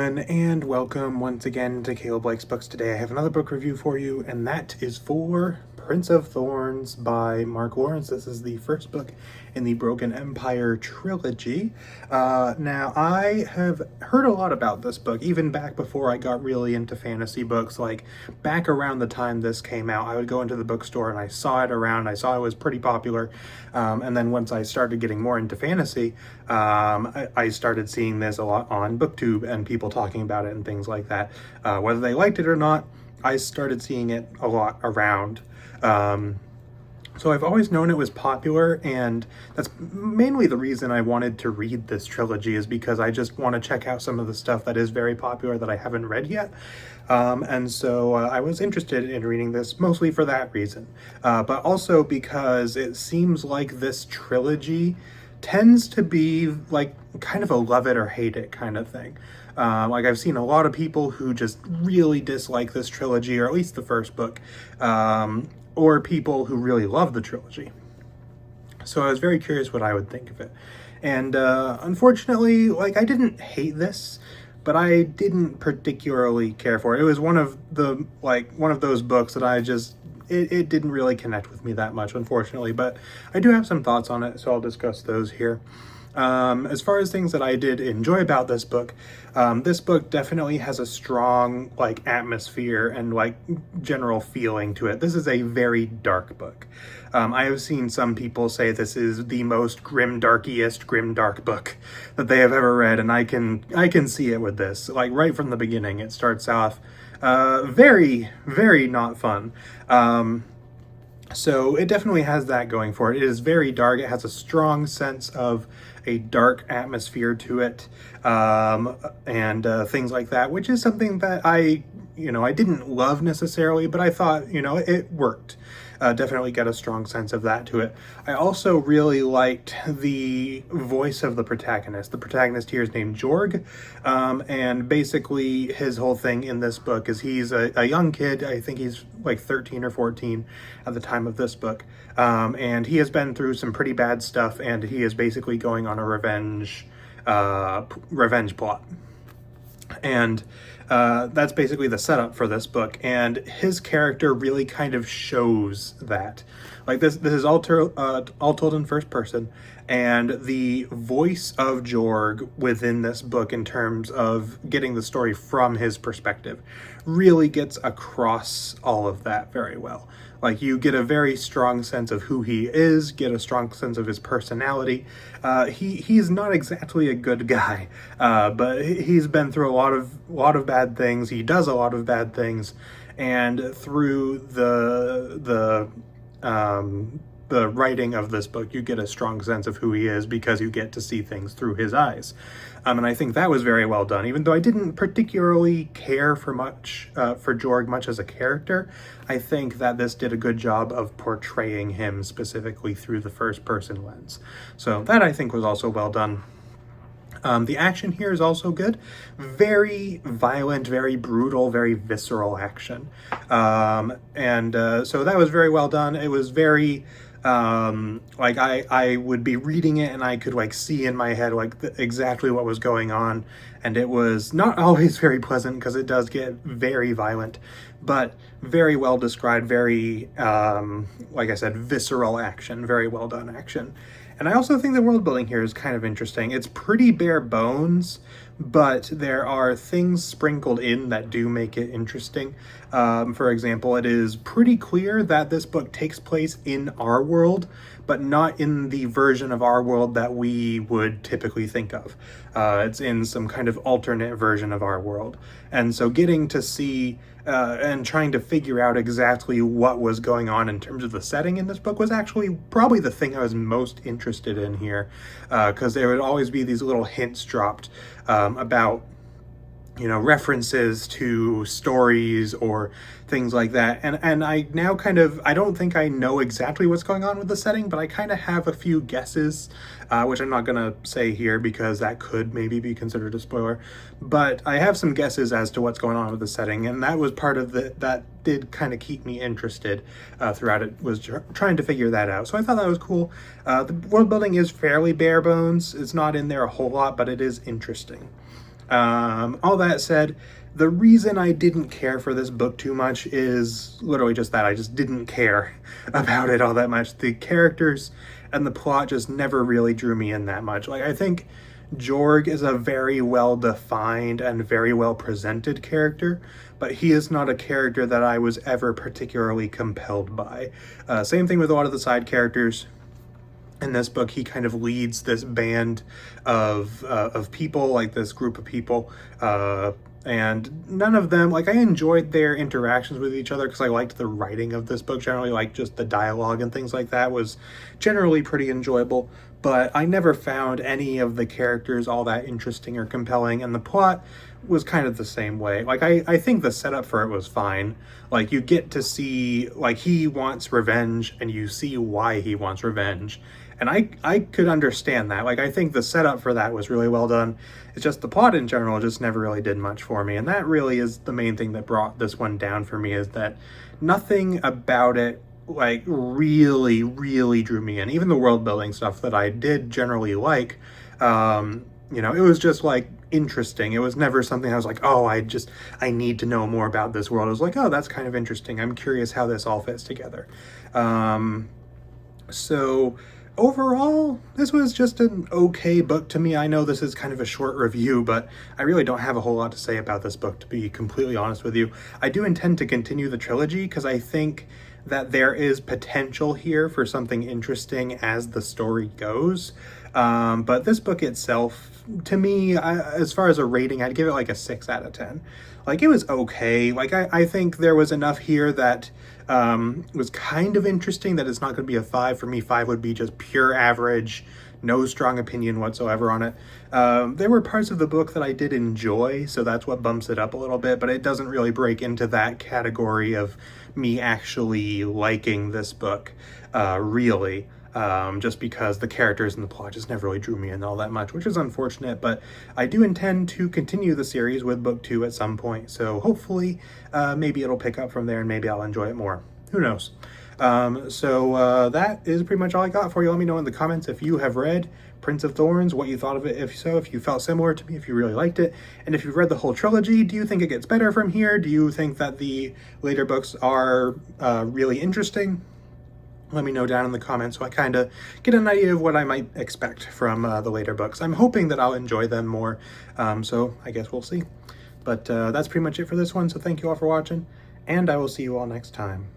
everyone, and welcome once again to Caleb Blake's Books. Today I have another book review for you, and that is for Prince of Thorns by Mark Lawrence. This is the first book in the Broken Empire trilogy. Now, I have heard a lot about this book, even back before I got really into fantasy books. Like, back around the time this came out, I would go into the bookstore and I saw it around. I saw it was pretty popular. And then once I started getting more into fantasy, I started seeing this a lot on BookTube and people talking about it and things like that. Whether they liked it or not, I started seeing it a lot around. So I've always known it was popular, and that's mainly the reason I wanted to read this trilogy, is because I just want to check out some of the stuff that is very popular that I haven't read yet. And so I was interested in reading this mostly for that reason, but also because it seems like this trilogy tends to be like kind of a love it or hate it kind of thing. Like, I've seen a lot of people who just really dislike this trilogy, or at least the first book, or people who really love the trilogy. So I was very curious what I would think of it. And unfortunately, like, I didn't hate this, but I didn't particularly care for it. It was one of those books that I just, it didn't really connect with me that much, unfortunately, but I do have some thoughts on it, so I'll discuss those here. As far as things that I did enjoy about this book definitely has a strong, like, atmosphere and, like, general feeling to it. This is a very dark book. I have seen some people say this is the most grim-darkiest grim-dark book that they have ever read, and I can see it with this. Like, right from the beginning, it starts off very, very not fun. So it definitely has that going for it. It is very dark. It has a strong sense of a dark atmosphere to it, and things like that, which is something that I didn't love necessarily, but I thought, it worked. Definitely get a strong sense of that to it. I also really liked the voice of the protagonist. The protagonist here is named Jorg, and basically his whole thing in this book is he's a young kid. I think he's like 13 or 14 at the time of this book, and he has been through some pretty bad stuff, and he is basically going on a revenge plot. And that's basically the setup for this book, and his character really kind of shows that. Like, this is all told in first person, and the voice of Jorg within this book, in terms of getting the story from his perspective, really gets across all of that very well. Like, you get a very strong sense of who he is, get a strong sense of his personality. He's not exactly a good guy, but he's been through a lot of bad things. He does a lot of bad things, and through the writing of this book, you get a strong sense of who he is, because you get to see things through his eyes. And I think that was very well done, even though I didn't particularly care for Jorg much as a character. I think that this did a good job of portraying him specifically through the first person lens. So that, I think, was also well done. The action here is also good. Very violent, very brutal, very visceral action. So that was very well done. It was very, like, I would be reading it and I could, like, see in my head, like, exactly what was going on. And it was not always very pleasant, because it does get very violent, but very well described, very, like I said, visceral action, very well done action. And I also think the world building here is kind of interesting. It's pretty bare bones, but there are things sprinkled in that do make it interesting. For example, it is pretty clear that this book takes place in our world, but not in the version of our world that we would typically think of. It's in some kind of alternate version of our world. And so getting to see and trying to figure out exactly what was going on in terms of the setting in this book was actually probably the thing I was most interested in here, because there would always be these little hints dropped about references to stories or things like that. And I now I don't think I know exactly what's going on with the setting, but I kind of have a few guesses, which I'm not going to say here because that could maybe be considered a spoiler. But I have some guesses as to what's going on with the setting, and that was part of that did kind of keep me interested throughout it, was trying to figure that out. So I thought that was cool. The world building is fairly bare bones. It's not in there a whole lot, but it is interesting. All that said, the reason I didn't care for this book too much is literally just that. I just didn't care about it all that much. The characters and the plot just never really drew me in that much. Like, I think Jorg is a very well defined and very well presented character, but he is not a character that I was ever particularly compelled by. Same thing with a lot of the side characters. In this book, he kind of leads this band of people, like this group of people, and none of them, like, I enjoyed their interactions with each other because I liked the writing of this book generally, like just the dialogue and things like that was generally pretty enjoyable, but I never found any of the characters all that interesting or compelling, and the plot was kind of the same way. Like, I think the setup for it was fine. Like, you get to see, like, he wants revenge, and you see why he wants revenge. And I could understand that. Like, I think the setup for that was really well done. It's just the plot in general just never really did much for me. And that really is the main thing that brought this one down for me, is that nothing about it, like, really drew me in. Even the world building stuff that I did generally like, you know, it was just, like, interesting. It was never something I was like, oh, I need to know more about this world. It was like, oh, that's kind of interesting. I'm curious how this all fits together. So overall, this was just an okay book to me. I know this is kind of a short review, but I really don't have a whole lot to say about this book, to be completely honest with you. I do intend to continue the trilogy because I think that there is potential here for something interesting as the story goes. But this book itself, to me, as far as a rating, I'd give it like a 6 out of 10. Like, it was okay. Like, I think there was enough here that was kind of interesting that it's not going to be a 5. For me, 5 would be just pure average, no strong opinion whatsoever on it. There were parts of the book that I did enjoy, so that's what bumps it up a little bit, but it doesn't really break into that category of me actually liking this book, really. Just because the characters and the plot just never really drew me in all that much, which is unfortunate, but I do intend to continue the series with book 2 at some point, so hopefully maybe it'll pick up from there and maybe I'll enjoy it more. Who knows? So that is pretty much all I got for you. Let me know in the comments if you have read Prince of Thorns, what you thought of it, if so, if you felt similar to me, if you really liked it, and if you've read the whole trilogy, do you think it gets better from here? Do you think that the later books are really interesting? Let me know down in the comments so I kind of get an idea of what I might expect from the later books. I'm hoping that I'll enjoy them more, so I guess we'll see. But that's pretty much it for this one, so thank you all for watching, and I will see you all next time.